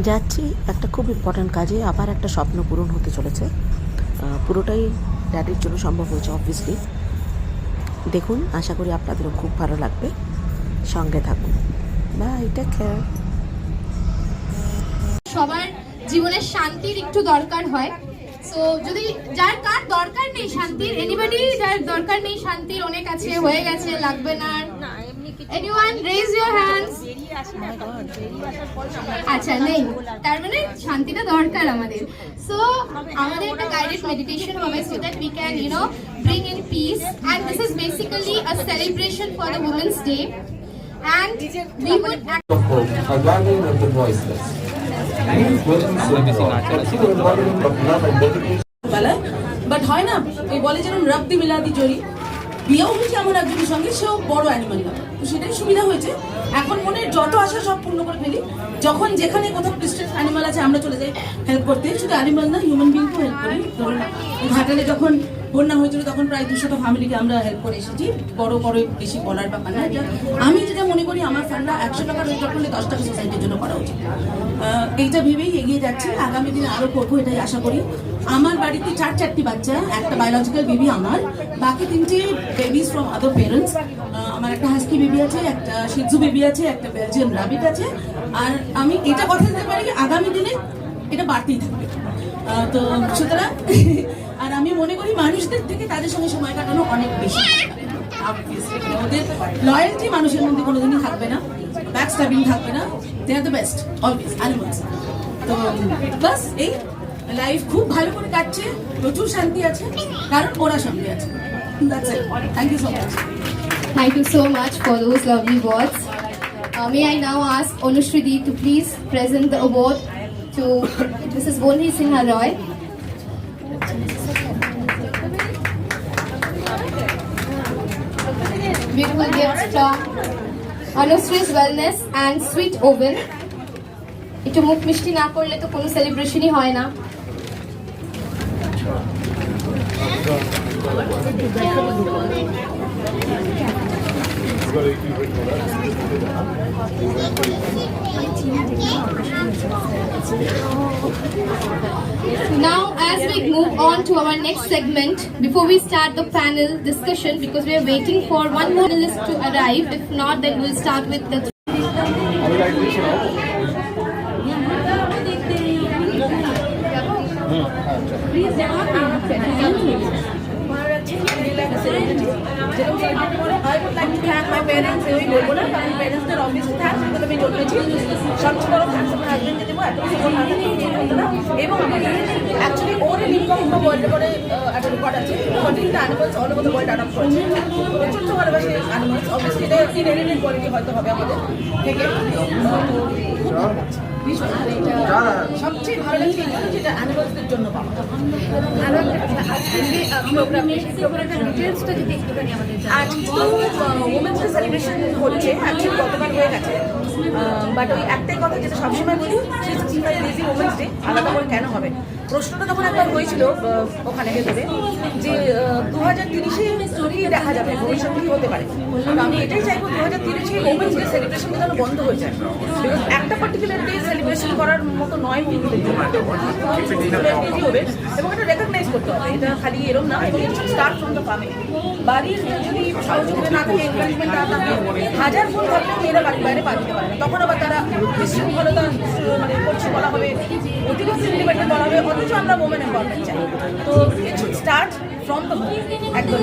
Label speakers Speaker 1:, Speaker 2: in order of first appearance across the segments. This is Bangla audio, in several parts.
Speaker 1: যাচ্ছি একটা খুব ইম্পর্ট্যান্ট কাজে, আবার একটা স্বপ্ন পূরণ হতে চলেছে। পুরোটাই ড্যাডির জন্য সম্ভব হয়েছে অবভিয়াসলি। দেখুন, আশা করি আপনাদেরও খুব ভালো লাগবে। সঙ্গে থাকুন। Bye, take care.
Speaker 2: সবার জীবনের শান্তির একটু দরকার হয়। সো যদি কার দরকার নেই শান্তির, এনিবডি যার দরকার নেই শান্তির, অনেক আছে, হয়ে গেছে, লাগবে না। Anyone raise your hands. আচ্ছা, নেই, তার মানে শান্তিটা দরকার আমাদের। সো আমাদের একটা গাইডেড মেডিটেশন হবে so that we can bring in peace, and this is basically a celebration for the Women's Day, and we would
Speaker 3: a guardian of the voiceless.
Speaker 4: But হয় না, এই বলে যেন রব্দি মিলাদি জড়ি, বিয়েও হয়েছে আমার একজনের সঙ্গে, সেও বড় অ্যানিমাল না, তো সেটাই সুবিধা হয়েছে। এখন মনে যত আশা সব পূর্ণ করে ফেলি। যখন যেখানে কোথাও ডিস্ট্রেস অ্যানিমাল আছে আমরা চলে যাই হেল্প করতে। শুধু অ্যানিমাল না, হিউম্যান বিংকেও হেল্প করি। ধরুন ঘাটালে যখন বন্যা হয়েছিল তখন প্রায় 200টা ফ্যামিলিকে আমরা হেল্প করে এসেছি। বড় করে বেশি বলার ব্যাপার না। আমি যেটা মনে করি আমার ফান্ডা 100 টাকা রোজগার করলে 10 টাকা সোসাইটির জন্য করা উচিত। এইটা ভেবেই এগিয়ে যাচ্ছি, আগামী দিনে আরো করবো, এটাই আশা করি। আমার বাড়িতে 4টি বাচ্চা, একটা বায়োলজিক্যাল বেবি আমার, বাকি 3টে বেবিজ ফ্রম আদার পেরেন্টস। আমার একটা হাস্কি বেবি আছে, একটা শিজু বেবি আছে, একটা বেলজিয়ান রাবিট আছে। আর আমি এটা কথা দিতে পারি আগামী দিনে এটা বাড়তেই থাকবে। তো সুতরাং আর আমি মনে করি মানুষদের থেকে তাদের সঙ্গে সময় কাটানো অনেক বেশি। ওদের লয়্যালটি মানুষের মধ্যে কোনোদিনই থাকবে না, ব্যাক স্ট্যাবিং থাকবে না। They are the best always animals. তো বাস এই লাইফ খুব ভালো করে কাটছে, প্রচুর শান্তি আছে, কারণ ওরা সঙ্গে আছে। That's it. Thank you so much.
Speaker 2: Thank you so much for those lovely words. May I now ask Anushridi to please present the award to Mrs. Bonhi Sinha Roy. Beautiful gifts from Anushree Wellness and Sweet Oven. একটু মুখ মিষ্টি না করলে তো কোনো সেলিব্রেশনই হয় না। Now, as we move on to our next segment, before we start the panel discussion, because we are waiting for one more panelist to arrive. If not, then we'll start with the
Speaker 4: I would like to thank my parents. আমি বলবো না, কারণ প্যারেন্টসদের অবভিয়াসলি থ্যাঙ্কস, বিকজ আমি জন্মেছি। সবচেয়ে বড় থ্যাঙ্কস আমার হাজবেন্ডকে দেবো, এত সাপোর্ট না থাকলে এই হতো না। এবং অ্যাকচুয়ালি ওর লিঙ্কম ওয়ার্ল্ডে করে একটা রেকর্ড আছে, 14টা animals all over the world adopt করেছে। প্রচুর ভালোবাসে অ্যানিমালস, অবভিয়াসলি এটা ইনহেরিটেড কোয়ালিটি হয়তো হবে আমাদের থেকে। সবচেয়ে ভালো লাগছে যেটা অ্যানিমালসদের জন্য পাবো। আজকে তো ওমেন্স ডে সেলিব্রেশন হচ্ছে, অ্যাকচুয়ালি গতকাল হয়ে গেছে। বাট ওই একটাই কথা যেটা সবসময় বলি, ইজি ওমেন্স ডে আলাদা করে কেন হবে? প্রশ্নটা তখন একবার হয়েছিল ওখানে ভেতরে যে 2030-এ কি দেখা যাবে, ভবিষ্যতে কি হতে পারে। তো আমি এটাই চাইবো 2030-এ ওমেন্স ডে সেলিব্রেশনটা যেন বন্ধ হয়ে যায়। বিকজ একটা পার্টিকুলার ডে সেলিব্রেশন করার মতো নয় হিন্দুদের জন্য, হবে এবং এটা রেকগনাইজ করতে হবে। এটা খালি এরকম না, এবং it should start from the family. বাড়ির যদি সহযোগিতা না থাকে, এনকারেজমেন্ট না থাকে, হাজার ফুল থাকলেও মেয়েরা বাড়ির বাইরে পা দিতে পারে না। তখন আবার তারা বিশৃঙ্খলতা মানে করছে বলা হবে, অতিরিক্ত ইন্ডিপেন্ডেন্ট বলা হবে, অথচ আমরা ওমেন এম্পাওয়ারমেন্ট চাই। তো it should start from the home, একদম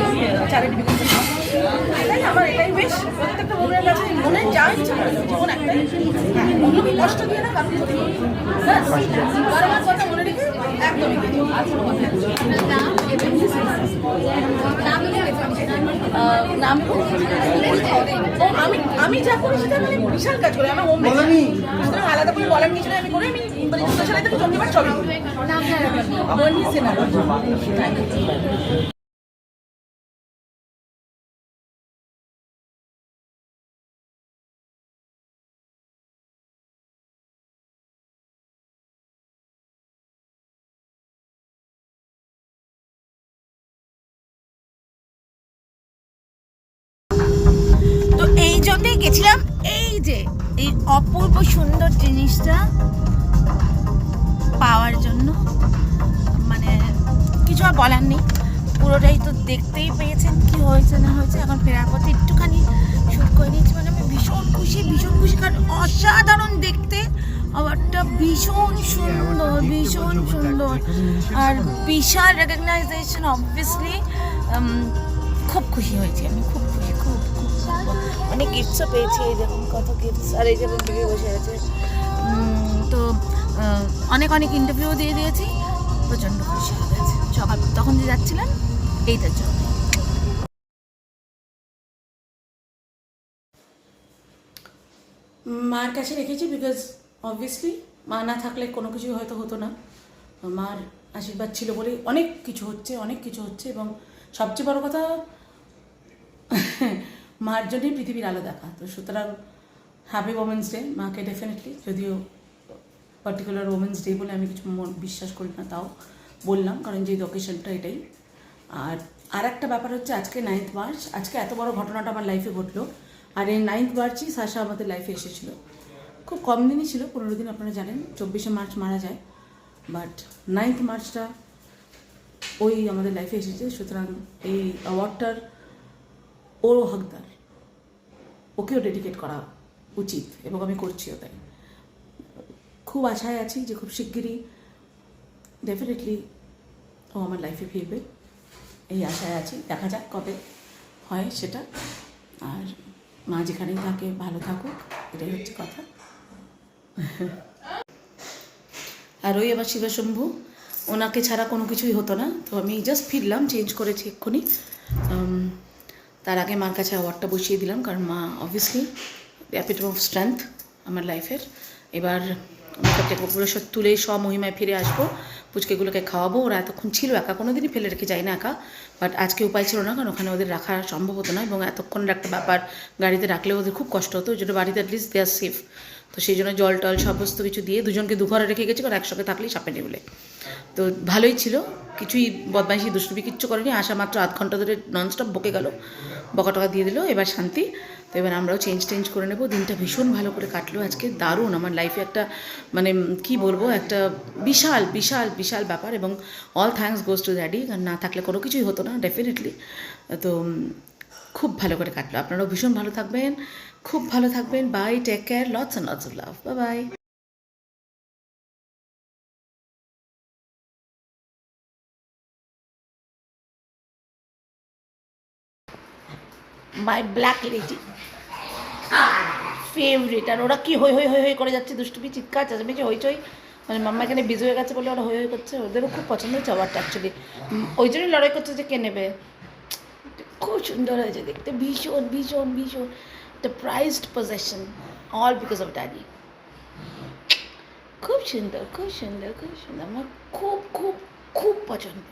Speaker 4: চ্যারিটি বিগিনস ফ্রম হোম। এটাই আমার, এটাই বেশ প্রত্যেকটা ওমেনের কাছে মনে যা ইচ্ছা করে জীবন একটাই, অন্যকে কষ্ট দিয়ে না, কারণ ক্ষতি কারো আমার কথা মনে রেখে একদমই আমি যা করি সেটা মানে বিশাল কাজ করে আমার হোম সুতরাং আলাদা করে বলার কিছু নেই। আমি করে আমি সোশ্যাল থেকে চন্দ্রবার সবই গেছিলাম। এই যে এই অপূর্ব সুন্দর জিনিসটা
Speaker 5: বলার নেই, পুরোটাই তো দেখতেই পেয়েছেন কি হয়েছে না হয়েছে। এখন ফেরার পথে একটুখানি শ্যুট করে নিয়েছি, মানে আমি ভীষণ খুশি কারণ অসাধারণ দেখতে, আবারটা ভীষণ সুন্দর আর বিশাল রেকগনাইজেশন অবভিয়াসলি। খুব খুশি হয়েছি আমি, খুব খুশি, খুব অনেক গিফটসও পেয়েছি, এই দেখুন কত গিফটস, আর এই যে বেবি বসে আছে। তো অনেক ইন্টারভিউ দিয়ে দিয়েছি, প্রচণ্ড খুশি হয়ে গেছে সকাল তখন যে যাচ্ছিলাম এইটার জন্য।
Speaker 4: মার কাছে রেখেছি বিকজ অবভিয়াসলি মা না থাকলে কোনো কিছু হয়তো হতো না। মার আশীর্বাদ ছিল বলে অনেক কিছু হচ্ছে এবং সবচেয়ে বড় কথা মার জন্যই পৃথিবীর আলো দেখা। তো সুতরাং হ্যাপি ওমেন্স ডে মাকে ডেফিনেটলি, যদিও পার্টিকুলার ওমেন্স ডে বলে আমি কিছু বিশ্বাস করি না, তাও বললাম কারণ যে অকেশনটা এটাই। আর একটা ব্যাপার হচ্ছে আজকে 9th মার্চ, আজকে এত বড় ঘটনাটা আমার লাইফে ঘটলো, আর এই 9th মার্চই সাশা আমাদের লাইফে এসেছিলো। খুব কম দিনই ছিল, 15 দিন, আপনারা জানেন 24শে মার্চ মারা যায়, বাট 9th মার্চটা ওই আমাদের লাইফে এসেছে। সুতরাং এই অ্যাওয়ার্ডটার ওরও হকদার, ওকেও ডেডিকেট করা উচিত এবং আমি করছিও তাই। খুব আশায় আছি যে খুব শিগগিরই ডেফিনেটলি ও আমার লাইফে ফিরবে, এই আশায় আছি। দেখা যাক কবে হয় সেটা। আর মা যেখানেই থাকে ভালো থাকুক, এটাই হচ্ছে কথা। আর ওই আবার শিবশম্ভু, ওনাকে ছাড়া কোনো কিছুই হতো না। তো আমি জাস্ট ফিরলাম, চেঞ্জ করেছি এক্ষুনি। তার আগে মার কাছে অ্যাওয়ার্ডটা বসিয়ে দিলাম, কারণ মা অবভিয়াসলি এপিটম অফ স্ট্রেংথ আমার লাইফের। এবার মেকআপগুলো সব তুলে স্বমহিমায় ফিরে আসবো, পুচকেগুলোকে খাওয়াবো। ওরা এতক্ষণ ছিল একা, কোনো দিনই ফেলে রেখে যাই না একা, বাট আজকে উপায় ছিল না, কারণ ওখানে ওদের রাখা সম্ভব হতো না এবং এতক্ষণের একটা ব্যাপার, গাড়িতে রাখলেও ওদের খুব কষ্ট হতো। ওই জন্য বাড়িতে অ্যাটলিস্ট দে আর সেফ। তো সেই জন্য জল টল সমস্ত কিছু দিয়ে দুজনকে দুঘরে রেখে গেছি, কারণ একসঙ্গে থাকলেই সাপে নেবলে। তো ভালোই ছিল, কিছুই বদমাইশি দুষ্টুমি কিচ্ছু করেনি। আসা মাত্র আধ ঘন্টা ধরে ননস্টপ বকে গেল, বকা দিয়ে দিল, এবার শান্তি। তো এবার আমরাও চেঞ্জ করে নেবো। দিনটা ভীষণ ভালো করে কাটলো আজকে, দারুণ। আমার লাইফে একটা মানে কি বলবো, একটা বিশাল ব্যাপার, এবং all thanks goes to daddy, কারণ না থাকলে কোনো কিছুই হতো না ডেফিনেটলি। তো খুব ভালো করে কাটলো। আপনারাও ভীষণ ভালো থাকবেন, খুব ভালো থাকবেন। Bye, take care, lots and lots of love, bye.
Speaker 5: My black lady favourite. আর ওরা কি হই করে যাচ্ছে, দুষ্টুমি, চিৎকার চেঁচামেচি, হইচই, মানে মাম্মা এখানে বিজি হয়ে গেছে বলে ওরা হই করছে। ওদেরও খুব পছন্দ হচ্ছে অ্যাওয়ার্ডটা অ্যাকচুয়ালি, ওই জন্যই লড়াই করছে যে কে নেবে। খুব সুন্দর হয়েছে দেখতে, ভীষণ the prized possession, all because of daddy. খুব সুন্দর আমার খুব পছন্দ।